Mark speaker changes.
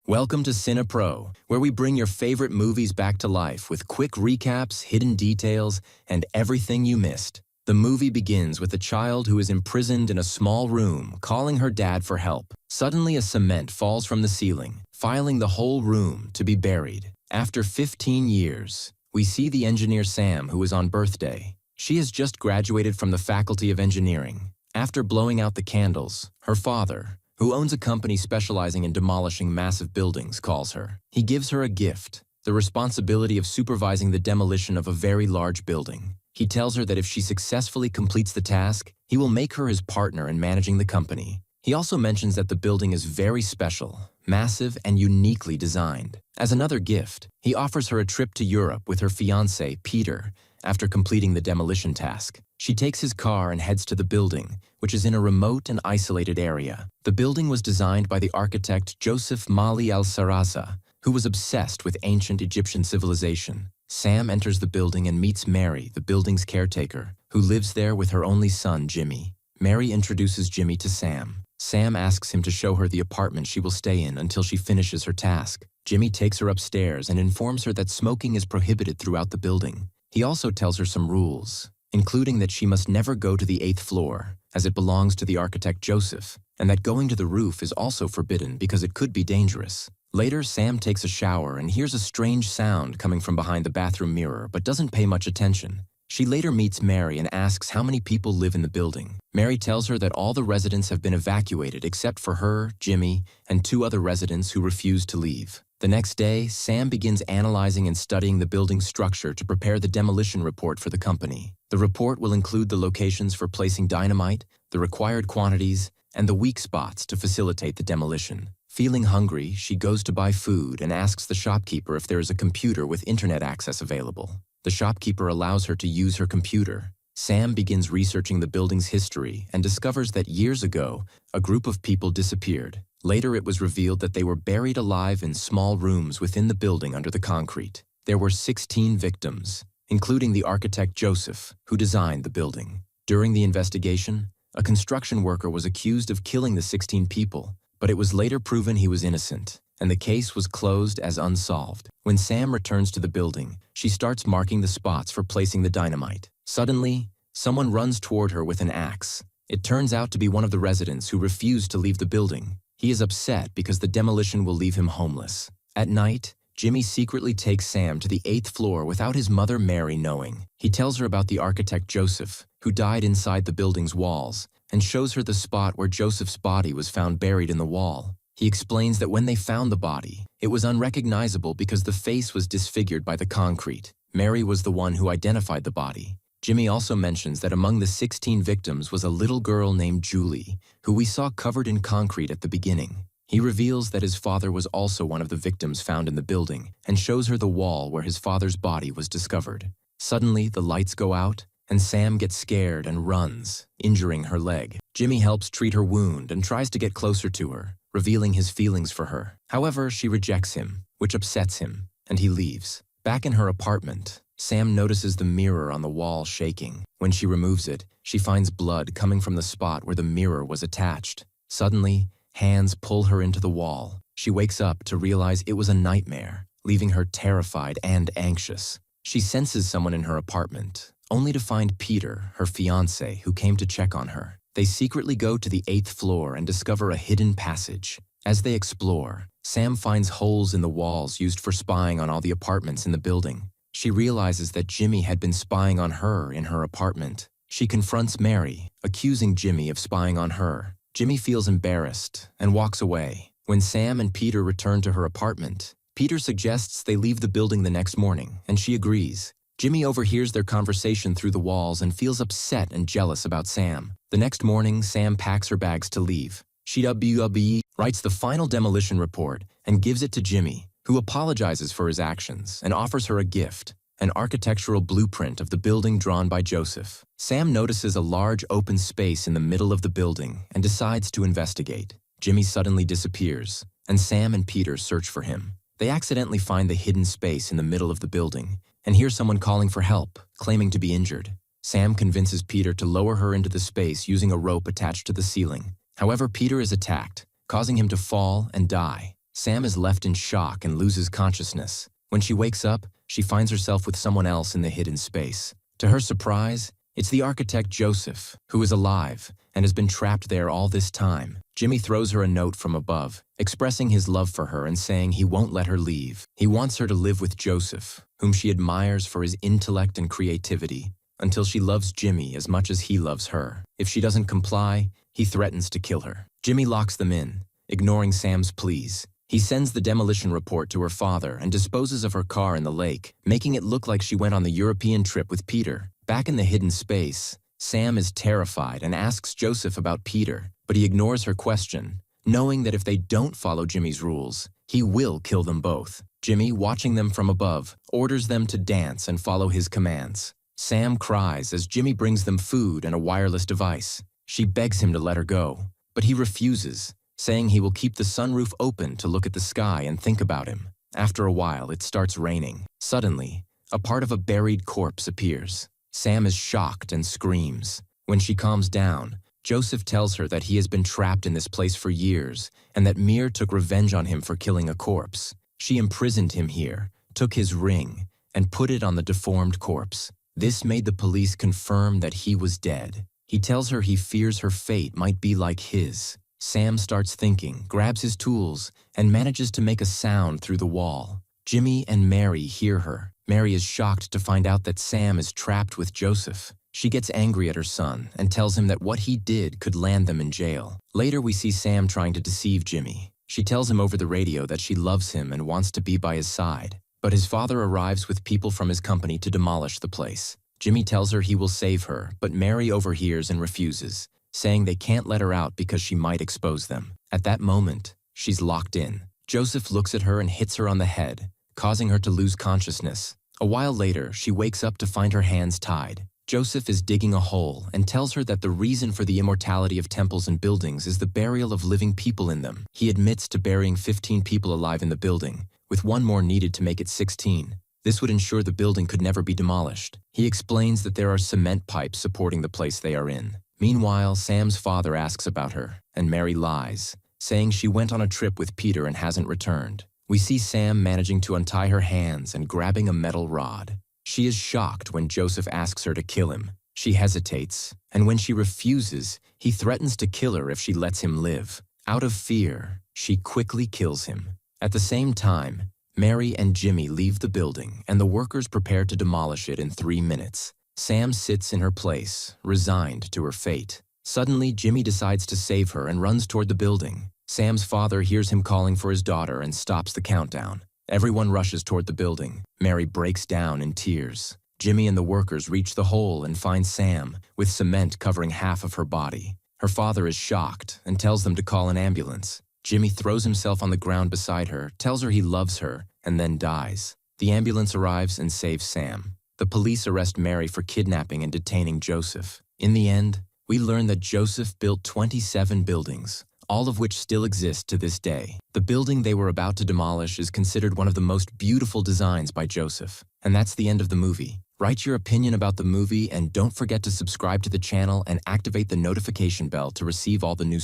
Speaker 1: Welcome to CINEPRO, where we bring your favorite movies back to life with quick recaps, hidden details, and everything you missed. The movie begins with a child who is imprisoned in a small room, calling her dad for help. Suddenly, a cement falls from the ceiling, filing the whole room to be buried. After 15 years, we see the engineer Sam, who is on birthday. She has just graduated from the Faculty of Engineering. After blowing out the candles, her father, who owns a company specializing in demolishing massive buildings, calls her. He gives her a gift, the responsibility of supervising the demolition of a very large building. He tells her that if she successfully completes the task, he will make her his partner in managing the company. He also mentions that the building is very special, massive, and uniquely designed. As another gift, he offers her a trip to Europe with her fiancé, Peter, after completing the demolition task. She takes his car and heads to the building, which is in a remote and isolated area. The building was designed by the architect Joseph Mali al-Saraza, who was obsessed with ancient Egyptian civilization. Sam enters the building and meets Mary, the building's caretaker, who lives there with her only son, Jimmy. Mary introduces Jimmy to Sam. Sam asks him to show her the apartment she will stay in until she finishes her task. Jimmy takes her upstairs and informs her that smoking is prohibited throughout the building. He also tells her some rules, including that she must never go to the 8th floor, as it belongs to the architect Joseph, and that going to the roof is also forbidden because it could be dangerous. Later, Sam takes a shower and hears a strange sound coming from behind the bathroom mirror, but doesn't pay much attention. She later meets Mary and asks how many people live in the building. Mary tells her that all the residents have been evacuated except for her, Jimmy, and 2 other residents who refuse to leave. The next day, Sam begins analyzing and studying the building's structure to prepare the demolition report for the company. The report will include the locations for placing dynamite, the required quantities, and the weak spots to facilitate the demolition. Feeling hungry, she goes to buy food and asks the shopkeeper if there is a computer with internet access available. The shopkeeper allows her to use her computer. Sam begins researching the building's history and discovers that years ago, a group of people disappeared. Later, it was revealed that they were buried alive in small rooms within the building under the concrete. There were 16 victims, including the architect Joseph, who designed the building. During the investigation, a construction worker was accused of killing the 16 people, but it was later proven he was innocent, and the case was closed as unsolved. When Sam returns to the building, she starts marking the spots for placing the dynamite. Suddenly, someone runs toward her with an axe. It turns out to be one of the residents who refused to leave the building. He is upset because the demolition will leave him homeless. At night, Jimmy secretly takes Sam to the 8th floor without his mother Mary knowing. He tells her about the architect Joseph, who died inside the building's walls, and shows her the spot where Joseph's body was found buried in the wall. He explains that when they found the body, it was unrecognizable because the face was disfigured by the concrete. Mary was the one who identified the body. Jimmy also mentions that among the 16 victims was a little girl named Julie, who we saw covered in concrete at the beginning. He reveals that his father was also one of the victims found in the building and shows her the wall where his father's body was discovered. Suddenly, the lights go out, and Sam gets scared and runs, injuring her leg. Jimmy helps treat her wound and tries to get closer to her, revealing his feelings for her. However, she rejects him, which upsets him, and he leaves. Back in her apartment, Sam notices the mirror on the wall shaking. When she removes it, she finds blood coming from the spot where the mirror was attached. Suddenly, hands pull her into the wall. She wakes up to realize it was a nightmare, leaving her terrified and anxious. She senses someone in her apartment, only to find Peter, her fiancé, who came to check on her. They secretly go to the 8th floor and discover a hidden passage. As they explore, Sam finds holes in the walls used for spying on all the apartments in the building. She realizes that Jimmy had been spying on her in her apartment. She confronts Mary, accusing Jimmy of spying on her. Jimmy feels embarrassed and walks away. When Sam and Peter return to her apartment, Peter suggests they leave the building the next morning, and she agrees. Jimmy overhears their conversation through the walls and feels upset and jealous about Sam. The next morning, Sam packs her bags to leave. She writes the final demolition report and gives it to Jimmy, who apologizes for his actions and offers her a gift, an architectural blueprint of the building drawn by Joseph. Sam notices a large open space in the middle of the building and decides to investigate. Jimmy suddenly disappears, and Sam and Peter search for him. They accidentally find the hidden space in the middle of the building and hear someone calling for help, claiming to be injured. Sam convinces Peter to lower her into the space using a rope attached to the ceiling. However, Peter is attacked, causing him to fall and die. Sam is left in shock and loses consciousness. When she wakes up, she finds herself with someone else in the hidden space. To her surprise, it's the architect Joseph, who is alive and has been trapped there all this time. Jimmy throws her a note from above, expressing his love for her and saying he won't let her leave. He wants her to live with Joseph, whom she admires for his intellect and creativity, until she loves Jimmy as much as he loves her. If she doesn't comply, he threatens to kill her. Jimmy locks them in, ignoring Sam's pleas. He sends the demolition report to her father and disposes of her car in the lake, making it look like she went on the European trip with Peter. Back in the hidden space, Sam is terrified and asks Joseph about Peter, but he ignores her question, knowing that if they don't follow Jimmy's rules, he will kill them both. Jimmy, watching them from above, orders them to dance and follow his commands. Sam cries as Jimmy brings them food and a wireless device. She begs him to let her go, but he refuses, saying he will keep the sunroof open to look at the sky and think about him. After a while, it starts raining. Suddenly, a part of a buried corpse appears. Sam is shocked and screams. When she calms down, Joseph tells her that he has been trapped in this place for years and that Mir took revenge on him for killing a corpse. She imprisoned him here, took his ring, and put it on the deformed corpse. This made the police confirm that he was dead. He tells her he fears her fate might be like his. Sam starts thinking, grabs his tools, and manages to make a sound through the wall. Jimmy and Mary hear her. Mary is shocked to find out that Sam is trapped with Joseph. She gets angry at her son and tells him that what he did could land them in jail. Later, we see Sam trying to deceive Jimmy. She tells him over the radio that she loves him and wants to be by his side. But his father arrives with people from his company to demolish the place. Jimmy tells her he will save her, but Mary overhears and refuses, saying they can't let her out because she might expose them. At that moment, she's locked in. Joseph looks at her and hits her on the head, causing her to lose consciousness. A while later, she wakes up to find her hands tied. Joseph is digging a hole and tells her that the reason for the immortality of temples and buildings is the burial of living people in them. He admits to burying 15 people alive in the building, with one more needed to make it 16. This would ensure the building could never be demolished. He explains that there are cement pipes supporting the place they are in. Meanwhile, Sam's father asks about her, and Mary lies, saying she went on a trip with Peter and hasn't returned. We see Sam managing to untie her hands and grabbing a metal rod. She is shocked when Joseph asks her to kill him. She hesitates, and when she refuses, he threatens to kill her if she lets him live. Out of fear, she quickly kills him. At the same time, Mary and Jimmy leave the building, and the workers prepare to demolish it in 3 minutes. Sam sits in her place, resigned to her fate. Suddenly, Jimmy decides to save her and runs toward the building. Sam's father hears him calling for his daughter and stops the countdown. Everyone rushes toward the building. Mary breaks down in tears. Jimmy and the workers reach the hole and find Sam, with cement covering half of her body. Her father is shocked and tells them to call an ambulance. Jimmy throws himself on the ground beside her, tells her he loves her, and then dies. The ambulance arrives and saves Sam. The police arrest Mary for kidnapping and detaining Joseph. In the end, we learn that Joseph built 27 buildings, all of which still exist to this day. The building they were about to demolish is considered one of the most beautiful designs by Joseph. And that's the end of the movie. Write your opinion about the movie and don't forget to subscribe to the channel and activate the notification bell to receive all the new